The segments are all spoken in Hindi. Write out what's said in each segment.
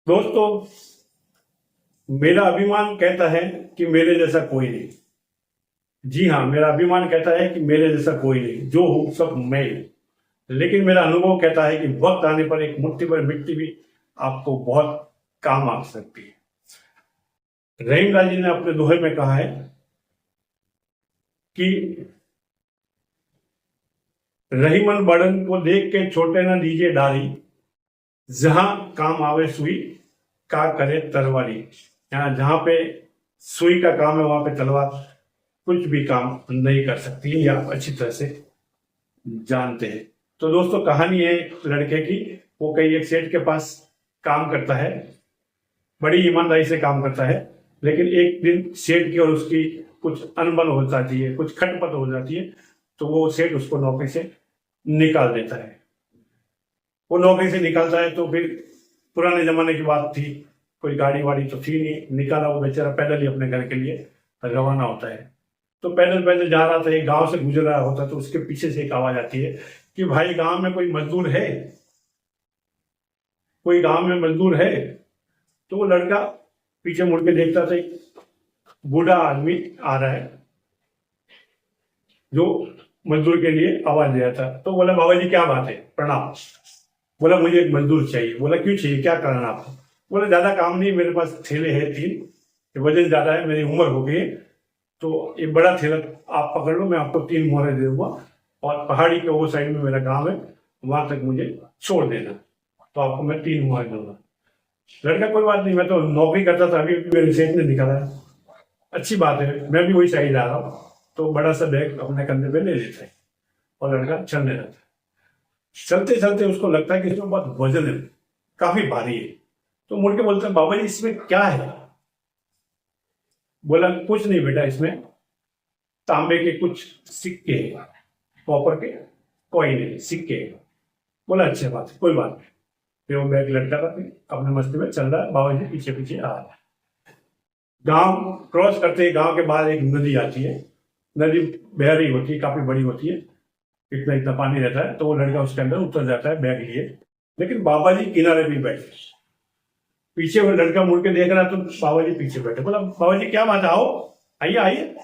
दोस्तों, मेरा अभिमान कहता है कि मेरे जैसा कोई नहीं। जी हाँ, मेरा अभिमान कहता है कि मेरे जैसा कोई नहीं, जो हूं सब मैं ही। लेकिन मेरा अनुभव कहता है कि वक्त आने पर एक मुट्ठी भर मिट्टी भी आपको बहुत काम आ सकती है। रहीमलाल जी ने अपने दोहे में कहा है कि रहीमन बड़न को देख के छोटे न दीजिए डारी, जहां काम आवे सुई का करे तलवारी। यहाँ जहां पे सुई का काम है वहां पे तलवार कुछ भी काम नहीं कर सकती है, ये आप अच्छी तरह से जानते हैं। तो दोस्तों, कहानी है लड़के की। वो कहीं एक सेठ के पास काम करता है, बड़ी ईमानदारी से काम करता है। लेकिन एक दिन सेठ की और उसकी कुछ अनबन हो जाती है, कुछ खटपट हो जाती है, तो वो सेठ उसको नौकरी से निकाल देता है। वो नौकरी से निकालता है तो फिर पुराने जमाने की बात थी, कोई गाड़ी वाड़ी तो थी नहीं, निकाला वो बेचारा पैदल ही अपने घर के लिए रवाना होता है। तो पैदल पैदल जा रहा था, एक गांव से गुजर रहा होता, तो उसके पीछे से एक आवाज आती है कि भाई, गांव में कोई मजदूर है? कोई गांव में मजदूर है? तो वो लड़का पीछे मुड़ के देखता था, एक बूढ़ा आदमी आ रहा है जो मजदूर के लिए आवाज दे रहा था। तो बोला, बाबा जी क्या बात है, प्रणाम। बोला, मुझे एक मजदूर चाहिए। बोला, क्यों चाहिए, क्या करना आपको? बोला, ज्यादा काम नहीं, मेरे पास थैले है 3, वजन ज्यादा है, मेरी उम्र हो गई है, तो एक बड़ा थैला आप पकड़ लो, मैं आपको 3 मोहरे दे दूंगा, और पहाड़ी के वो साइड में मेरा गांव है, वहां तक मुझे छोड़ देना, तो आपको मैं 3 मोहरे दूंगा। लड़का, कोई बात नहीं, मैं तो नौकरी करता था, अभी मेरे सेठ ने निकाला है, अच्छी बात है, मैं भी वही सही जा रहा हूँ। तो बड़ा सा बैग अपने कंधे पे ले लेता है और लड़का चलने लगता है। चलते चलते उसको लगता है कि इसमें बहुत वजन है, काफी भारी है। तो मुड़ के बोलता है, बाबा जी इसमें क्या है? बोला, कुछ नहीं बेटा, इसमें तांबे के कुछ सिक्के हैं, कॉपर के कॉइन है, सिक्के हैं। बोला, अच्छी बात है, कोई बात नहीं। फिर वो बैग लटका था, अपने मस्ती में चल रहा है, बाबा जी पीछे पीछे आ रहा है। गांव क्रॉस करते ही गांव के बाद एक नदी आती है, नदी बह रही होती है, काफी बड़ी होती है, इतना इतना पानी रहता है। तो वो लड़का उसके अंदर उतर जाता है बैग लिए, लेकिन बाबा जी किनारे भी बैठे। पीछे वो लड़का मुड़ के देख रहा है तो बाबा जी पीछे बैठे। बोला, बाबा जी क्या बात है, आओ, आइए आइए,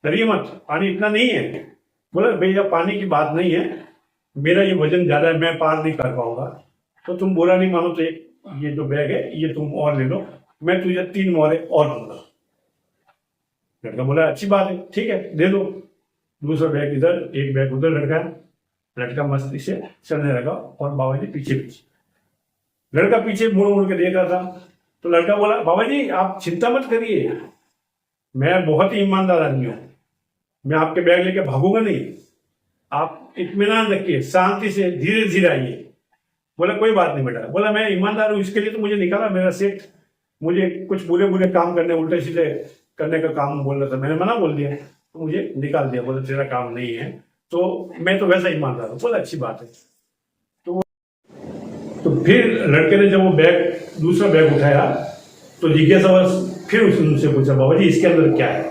डरिए मत, पानी इतना नहीं है। बोला, भैया पानी की बात नहीं है, मेरा ये वजन ज्यादा है, मैं पार नहीं कर पाऊंगा, तो तुम बुरा नहीं मानो तो ये जो बैग है ये तुम और ले लो, मैं तुझे 3 मोहरे और दूंगा। लड़का बोला, अच्छी बात है, ठीक है, दे दो। दूसरा बैग इधर, एक बैग उधर लड़का मस्ती से चलने लगा और बाबा जी पीछे पीछे। लड़का पीछे मुड़ मुड़ के देख रहा था, तो लड़का बोला, बाबा जी आप चिंता मत करिए, मैं बहुत ही ईमानदार आदमी हूं, मैं आपके बैग लेके भागूंगा नहीं, आप इत्मीनान रखिए, शांति से धीरे धीरे आइए। बोला, कोई बात नहीं बेटा। बोला, मैं ईमानदार हूं, इसके लिए तो मुझे निकाला, मेरा सेठ मुझे कुछ बुरे बुरे काम करने, उल्टे सीधे करने का काम बोल रहा था, मैंने मना बोल दिया, तो मुझे निकाल दिया। बोला, तेरा काम नहीं है, तो मैं तो वैसा ईमानदार हूं। बोला, अच्छी बात है। तो फिर लड़के ने जब वो बैग, दूसरा बैग उठाया, तो जिज्ञासावश फिर उसने उनसे पूछा, बाबा जी इसके अंदर क्या है?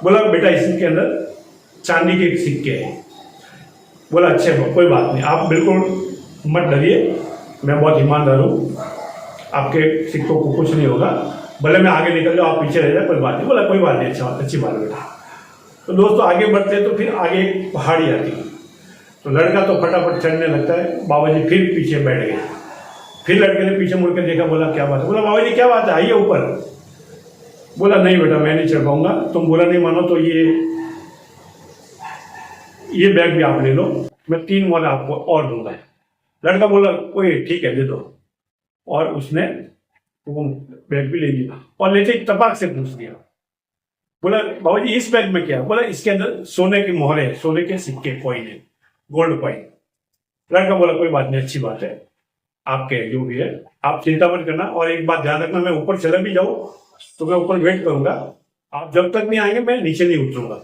बोला, बेटा इसके अंदर चांदी के सिक्के हैं। बोला, अच्छा कोई बात नहीं, आप बिल्कुल मत डरिए, मैं बहुत ईमानदार हूँ, आपके सिक्कों को कुछ नहीं होगा, भले मैं आगे निकल जाऊँ, आप पीछे रह जाए, कोई बात नहीं। बोला, कोई बात नहीं, अच्छा अच्छी बात है बेटा। तो दोस्तों आगे बढ़ते तो फिर आगे एक पहाड़ी आती है, तो लड़का तो फटाफट चढ़ने लगता है, बाबा जी फिर पीछे बैठ गए। फिर लड़के ने पीछे मुड़ के देखा, बोला, क्या बात है? बोला, बाबा जी क्या बात है, आइए ऊपर। बोला, नहीं बेटा, मैं नहीं चढ़ पाऊंगा, तुम बुरा नहीं मानो तो ये बैग भी आप ले लो, मैं 3 मोहरे आपको और दूंगा। लड़का बोला, कोई ठीक है, दे दो। और उसने वो बैग भी ले लिया, और लेते ही तपाक से पूछ दिया। बोला, बाबा जी इस बैग में क्या? बोला, इसके अंदर सोने की मोहरे है, सोने के सिक्के, कॉइन है, गोल्ड कॉइन। लड़का बोला, कोई बात नहीं, अच्छी बात है, आपके जो भी है आप चिंता मत करना, और एक बात ध्यान रखना, मैं ऊपर चला भी जाऊं तो मैं ऊपर वेट करूंगा, आप जब तक नहीं आएंगे मैं नीचे नहीं उतरूंगा।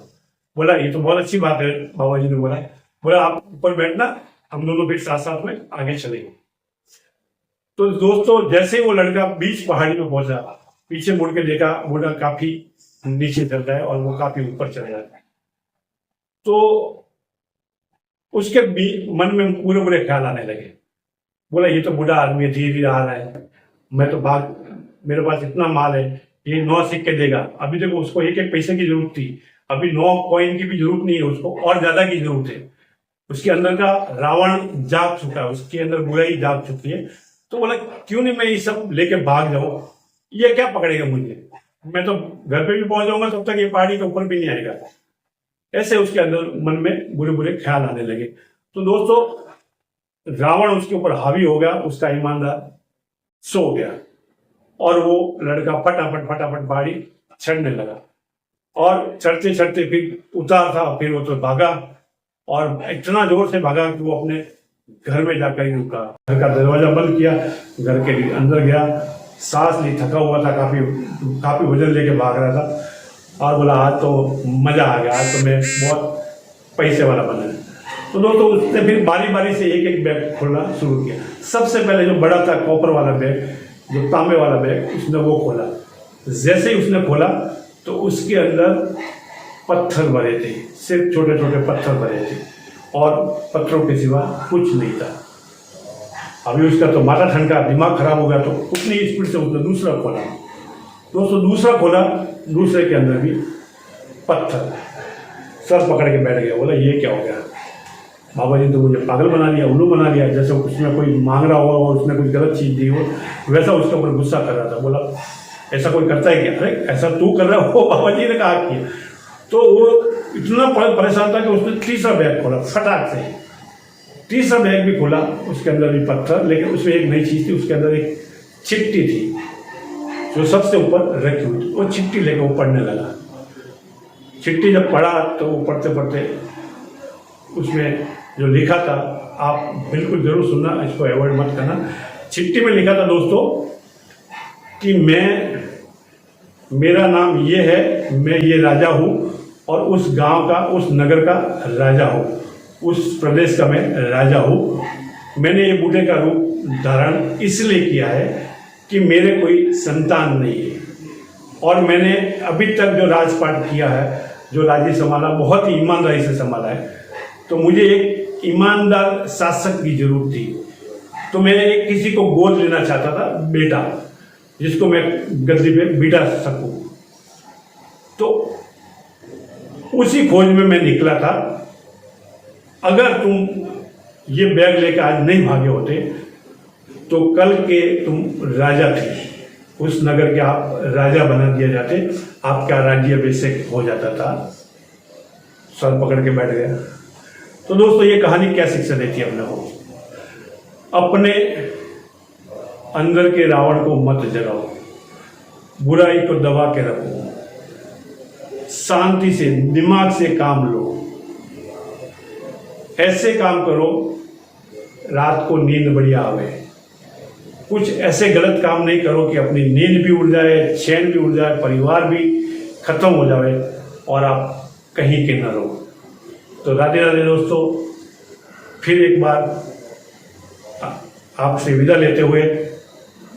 बोला, ये तो बहुत अच्छी बात है, बाबा जी ने बोला। बोला, आप ऊपर बैठना, हम दोनों फिर साथ साथ में आगे चलेंगे। तो दोस्तों जैसे ही वो लड़का बीच पहाड़ी में पहुंचा, पीछे मुड़ के देखा, बूढ़ा काफी नीचे चल रहा है और वो काफी ऊपर चल जाता है। तो उसके मन में पूरे बुरे ख्याल आने लगे। बोला, ये तो बूढ़ा आदमी धीरे धीरे आ रहा है, मैं तो भाग, मेरे पास इतना माल है, ये 9 सिक्के देगा। अभी देखो उसको एक एक पैसे की जरूरत थी, अभी 9 कॉइन की भी जरूरत नहीं है उसको, और ज्यादा की जरूरत है। उसके अंदर का रावण जाग चुका है, उसके अंदर बुराई जाग चुकी है। तो बोला क्यों नहीं मैं ये सब लेके भाग जाऊं, ये क्या पकड़ेगा मुझे, मैं तो घर पे भी पहुंच जाऊंगा, तब तक ये पहाड़ी के ऊपर भी नहीं आएगा। ऐसे उसके अंदर मन में बुरे बुरे ख्याल आने लगे। तो दोस्तों रावण उसके ऊपर हावी हो गया, उसका ईमानदार सो गया, और वो लड़का फटाफट फटाफट पहाड़ी चढ़ने लगा। और चढ़ते चढ़ते फिर उतार था, फिर वो तो भागा, और इतना जोर से भागा कि वो अपने घर में जाकर ही रुका। घर का दरवाजा बंद किया, घर के अंदर गया, सांस ली, थका हुआ था, काफी वजन लेके भाग रहा था, और बोला आज तो मजा आ गया, आज तो मैं बहुत पैसे वाला बना। तो दोस्तों उसने फिर बारी बारी से एक एक बैग खोलना शुरू किया। सबसे पहले जो बड़ा था कॉपर वाला बैग, जो तांबे वाला बैग, उसने वो खोला। जैसे ही उसने खोला तो उसके अंदर पत्थर भरे थे, सिर्फ छोटे छोटे पत्थर भरे थे, और पत्थरों के सिवा कुछ नहीं था। अभी उसका तो माथा ठनका, दिमाग खराब हो गया, तो उतनी स्पीड से उसने दूसरा खोला। दोस्तों दूसरा खोला, दूसरे के अंदर भी पत्थर। सर पकड़ के बैठ गया, बोला ये क्या हो गया, बाबा जी तो मुझे पागल बना लिया, उल्लू बना लिया, जैसे उसमें कोई मांग रहा हो और उसने कुछ गलत चीज दी हो, वैसा उसके ऊपर गुस्सा कर रहा था। बोला ऐसा कोई करता है क्या, अरे ऐसा तू कर रहा हो, बाबा जी ने कहा किया। तो वो इतना परेशान था कि उसने तीसरा बैग खोला फटाक से। तीसरा बैग भी खोला, उसके अंदर भी पत्थर, लेकिन उसमें एक नई चीज थी, उसके अंदर एक चिट्ठी थी जो सबसे ऊपर रखी हुई थी। वो चिट्ठी लेकर वो पढ़ने लगा। चिट्ठी जब पढ़ा तो वो पढ़ते पढ़ते उसमें जो लिखा था, आप बिल्कुल जरूर सुनना, इसको अवॉइड मत करना। चिट्ठी में लिखा था दोस्तों कि मेरा नाम ये है, मैं ये राजा हूँ, और उस गांव का, उस नगर का राजा हूँ, उस प्रदेश का मैं राजा हूँ। मैंने ये बूढ़े का रूप धारण इसलिए किया है कि मेरे कोई संतान नहीं है, और मैंने अभी तक जो राजपाट किया है, जो राज्य संभाला, बहुत ही ईमानदारी से संभाला है। तो मुझे एक ईमानदार शासक की जरूरत थी, तो मैं एक किसी को गोद लेना चाहता था, बेटा, जिसको मैं गद्दी पे बिठा सकूं। तो उसी खोज में मैं निकला था। अगर तुम ये बैग लेकर आज नहीं भागे होते तो कल के तुम राजा थे, उस नगर के आप राजा बना दिए जाते, आपका राज्याभिषेक हो जाता था। सर पकड़ के बैठ गया। तो दोस्तों ये कहानी क्या शिक्षा देती है अपने को, अपने अंदर के रावण को मत जगाओ, बुराई को दबा के रखो, शांति से दिमाग से काम लो, ऐसे काम करो रात को नींद बढ़िया आवे। कुछ ऐसे गलत काम नहीं करो कि अपनी नींद भी उड़ जाए, चैन भी उड़ जाए, परिवार भी खत्म हो जाए, और आप कहीं के न रहो। तो राधे राधे दोस्तों, फिर एक बार आपसे विदा लेते हुए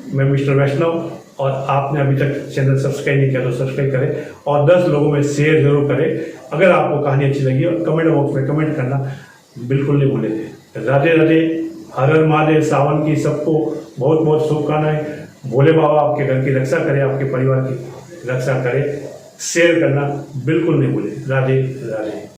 मैं मिस्टर वैष्णव, और आपने अभी तक चैनल सब्सक्राइब नहीं किया तो सब्सक्राइब करें, और 10 लोगों में शेयर जरूर करें। अगर आपको कहानी अच्छी लगी, और कमेंट बॉक्स में कमेंट करना बिल्कुल नहीं भूलें। राधे राधे, हर हर महादेव। सावन की सबको बहुत बहुत शुभकामनाएं। भोले बाबा आपके घर की रक्षा करें, आपके परिवार की रक्षा करें। शेयर करना बिल्कुल नहीं भूलें। राधे राधे।